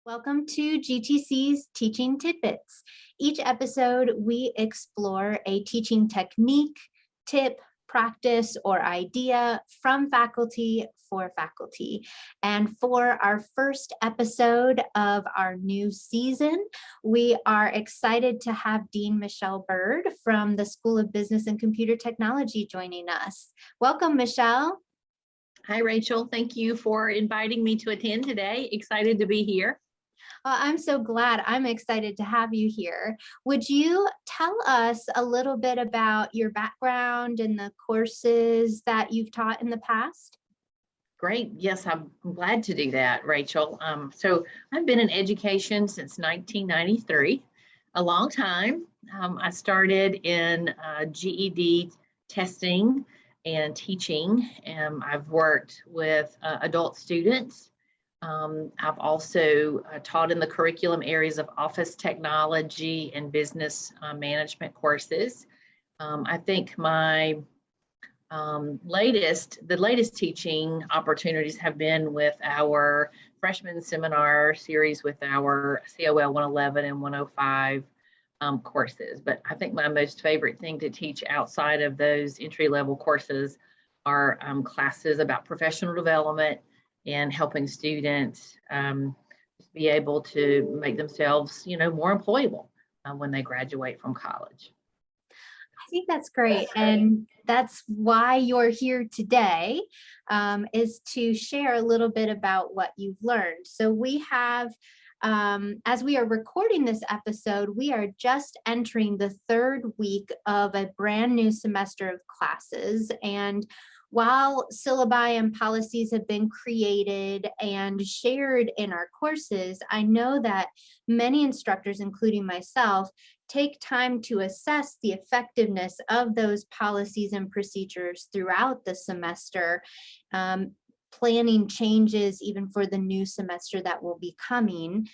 Welcome to GTC's Teaching Tidbits. Each episode, we explore a teaching technique, tip, practice, or idea from faculty for faculty. And for our first episode of our new season, we are excited to have Dean Michelle Byrd from the School of Business and Computer Technology joining us. Welcome, Michelle. Hi, Rachel. Thank you for inviting me to attend today. Excited to be here. I'm so glad. I'm excited to have you here. Would you tell us a little bit about your background and the courses that you've taught in the past? Great. Yes, I'm glad to do that, Rachel. So I've been in education since 1993, a long time. I started in GED testing and teaching. I've worked with adult students. I've also taught in the curriculum areas of office technology and business management courses. I think my latest teaching opportunities have been with our freshman seminar series with our COL 111 and 105 courses. But I think my most favorite thing to teach outside of those entry-level courses are classes about professional development and helping students be able to make themselves, more employable when they graduate from college. I think that's great. And that's why you're here today, is to share a little bit about what you've learned. So we have, as we are recording this episode, we are just entering the third week of a brand new semester of classes. And while syllabi and policies have been created and shared in our courses, I know that many instructors, including myself, take time to assess the effectiveness of those policies and procedures throughout the semester, planning changes even for the new semester that will be coming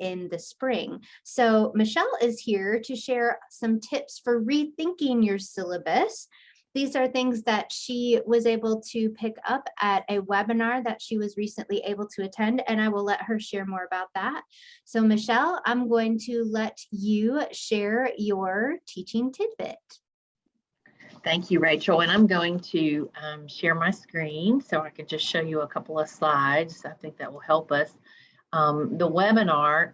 in the spring. So Michelle is here to share some tips for rethinking your syllabus. These are things that she was able to pick up at a webinar that she was recently able to attend, and I will let her share more about that. So Michelle, I'm going to let you share your teaching tidbit. Thank you, Rachel. And I'm going to share my screen so I can just show you a couple of slides. I think that will help us. The webinar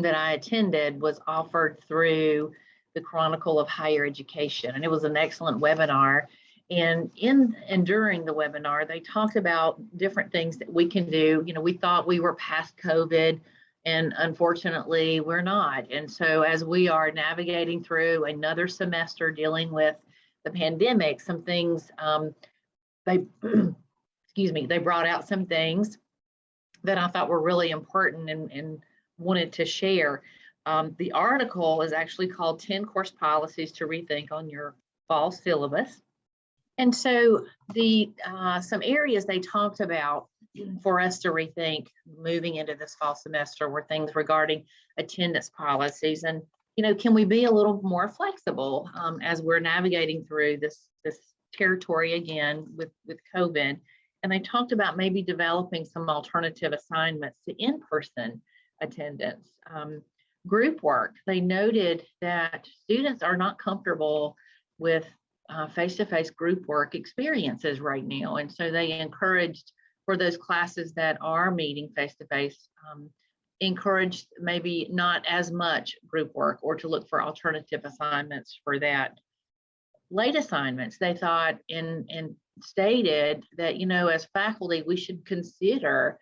that I attended was offered through the Chronicle of Higher Education, and it was an excellent webinar. And during the webinar, they talked about different things that we can do. We thought we were past COVID, and unfortunately, we're not. And so, as we are navigating through another semester dealing with the pandemic, some things they they brought out some things that I thought were really important and wanted to share. The article is actually called 10 Course Policies to Rethink on Your Fall Syllabus. And so some areas they talked about for us to rethink moving into this fall semester were things regarding attendance policies. And, can we be a little more flexible as we're navigating through this territory again with COVID? And they talked about maybe developing some alternative assignments to in-person attendance. Group work, they noted that students are not comfortable with face-to-face group work experiences right now. And so they encouraged for those classes that are meeting face-to-face, encouraged maybe not as much group work or to look for alternative assignments for that. Late assignments, they thought and stated that, as faculty, we should consider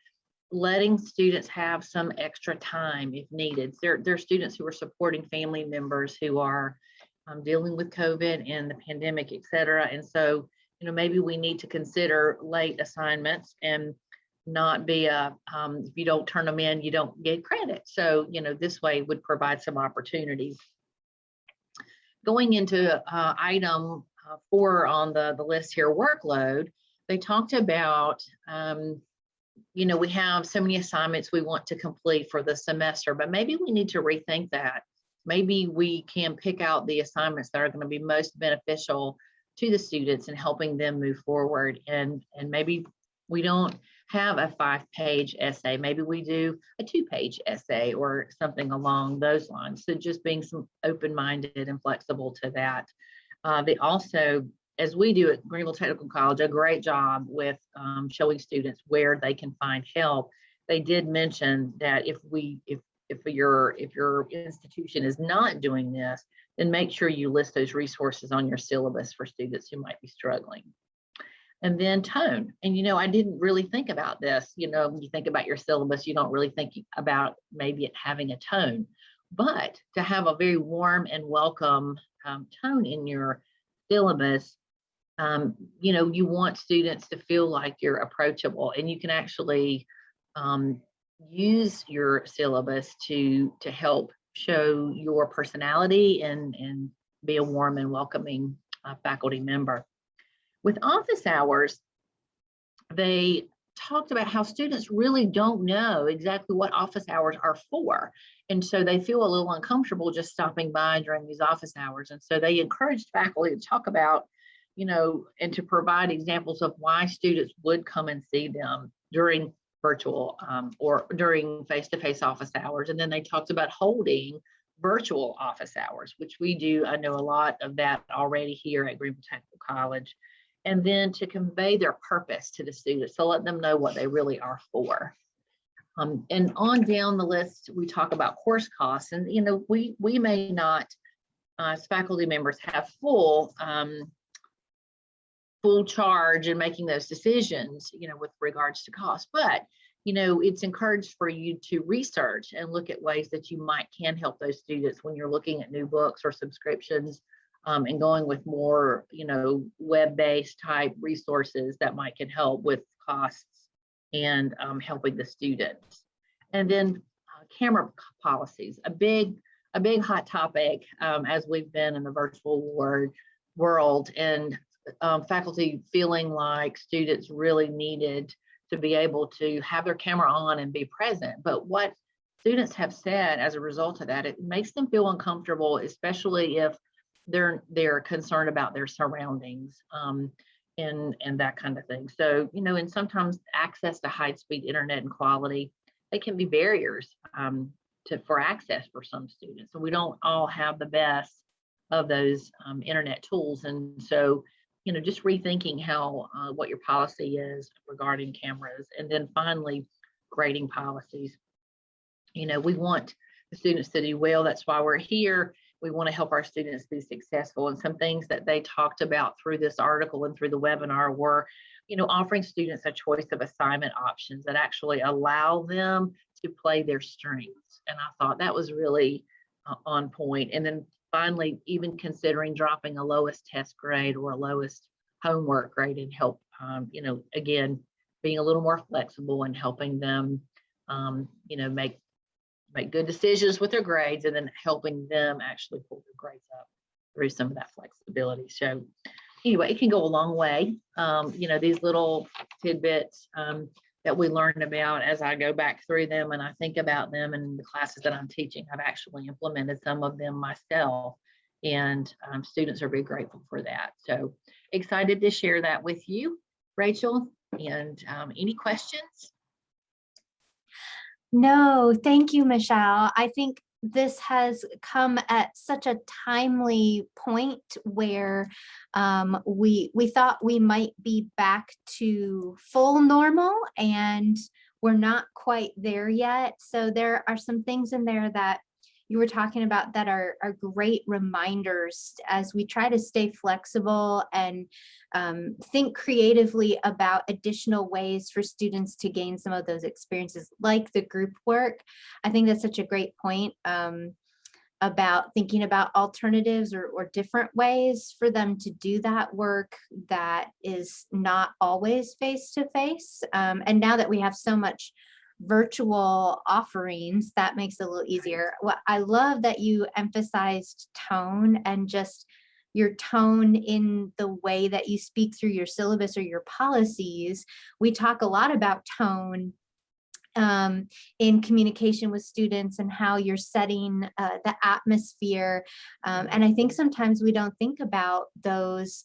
letting students have some extra time if needed. There are students who are supporting family members who are dealing with COVID and the pandemic, et cetera. And so, maybe we need to consider late assignments and not be if you don't turn them in, you don't get credit. So, this way would provide some opportunities. Going into item 4 on the list here, workload, they talked about we have so many assignments we want to complete for the semester, but maybe we need to rethink that. Maybe we can pick out the assignments that are going to be most beneficial to the students and helping them move forward. And maybe we don't have a 5-page essay. Maybe we do a 2-page essay or something along those lines. So just being some open-minded and flexible to that. They also, as we do at Greenville Technical College, a great job with showing students where they can find help. They did mention that if your institution is not doing this, then make sure you list those resources on your syllabus for students who might be struggling. And then tone. And, I didn't really think about this. When you think about your syllabus, you don't really think about maybe it having a tone, but to have a very warm and welcome tone in your syllabus, you want students to feel like you're approachable, and you can actually use your syllabus to help show your personality and be a warm and welcoming faculty member. With office hours, they talked about how students really don't know exactly what office hours are for. And so they feel a little uncomfortable just stopping by during these office hours. And so they encouraged faculty to talk about, and to provide examples of why students would come and see them during virtual or during face-to-face office hours. And then they talked about holding virtual office hours, which we do. I know a lot of that already here at Greenville Technical College. And then to convey their purpose to the students, so let them know what they really are for. And on down the list, we talk about course costs, and we may not, as faculty members, have full charge in making those decisions, with regards to cost, but it's encouraged for you to research and look at ways that you can help those students when you're looking at new books or subscriptions. And going with more, web-based type resources that can help with costs and helping the students. And then camera policies, a big hot topic as we've been in the virtual world, and faculty feeling like students really needed to be able to have their camera on and be present. But what students have said as a result of that, it makes them feel uncomfortable, especially if they're concerned about their surroundings and that kind of thing. So, and sometimes access to high-speed internet and quality, they can be barriers for access for some students. So we don't all have the best of those internet tools. And so, just rethinking what your policy is regarding cameras. And then finally, grading policies. We want the students to do well. That's why we're here. We want to help our students be successful. And some things that they talked about through this article and through the webinar were, offering students a choice of assignment options that actually allow them to play their strengths. And I thought that was really on point. And then finally, even considering dropping a lowest test grade or a lowest homework grade and help, again, being a little more flexible and helping them, make good decisions with their grades, and then helping them actually pull their grades up through some of that flexibility. So anyway, it can go a long way. These little tidbits that we learn about as I go back through them and I think about them in the classes that I'm teaching, I've actually implemented some of them myself, and students are very grateful for that. So excited to share that with you, Rachel. And any questions? No, thank you, Michelle. I think this has come at such a timely point where we thought we might be back to full normal, and we're not quite there yet. So there are some things in there that you were talking about that are great reminders as we try to stay flexible and think creatively about additional ways for students to gain some of those experiences, like the group work. I think that's such a great point about thinking about alternatives or different ways for them to do that work that is not always face-to-face. And now that we have so much virtual offerings, that makes it a little easier. Well, I love that you emphasized tone, and just your tone in the way that you speak through your syllabus or your policies. We talk a lot about tone in communication with students and how you're setting the atmosphere. And I think sometimes we don't think about those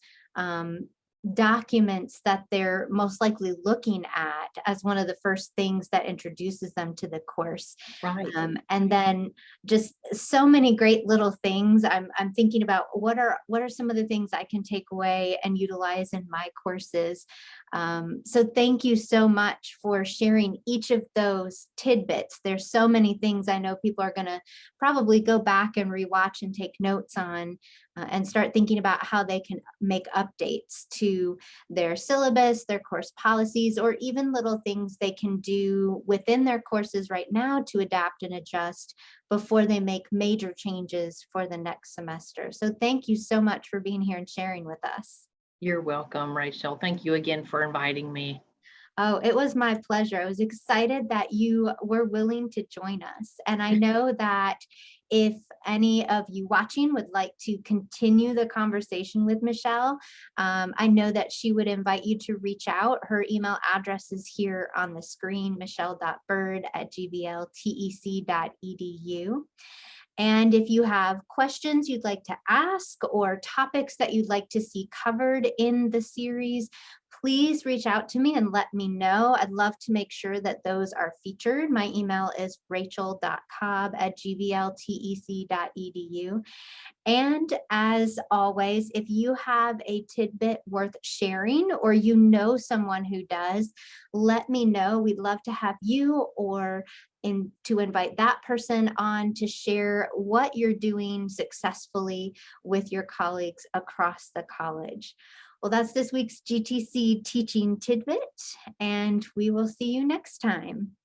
documents that they're most likely looking at as one of the first things that introduces them to the course. Right. And then just so many great little things. I'm thinking about what are some of the things I can take away and utilize in my courses. So thank you so much for sharing each of those tidbits. There's so many things I know people are going to probably go back and rewatch and take notes on, and start thinking about how they can make updates to their syllabus, their course policies, or even little things they can do within their courses right now to adapt and adjust before they make major changes for the next semester. So thank you so much for being here and sharing with us. You're welcome, Rachel. Thank you again for inviting me. Oh, it was my pleasure. I was excited that you were willing to join us. And I know that if any of you watching would like to continue the conversation with Michelle, I know that she would invite you to reach out. Her email address is here on the screen, michelle.byrd@gbltec.edu. And if you have questions you'd like to ask or topics that you'd like to see covered in the series, please reach out to me and let me know. I'd love to make sure that those are featured. My email is rachel.cobb@gbltec.edu. And as always, if you have a tidbit worth sharing or you know someone who does, let me know. We'd love to have you or to invite that person on to share what you're doing successfully with your colleagues across the college. Well, that's this week's GTC Teaching Tidbit, and we will see you next time.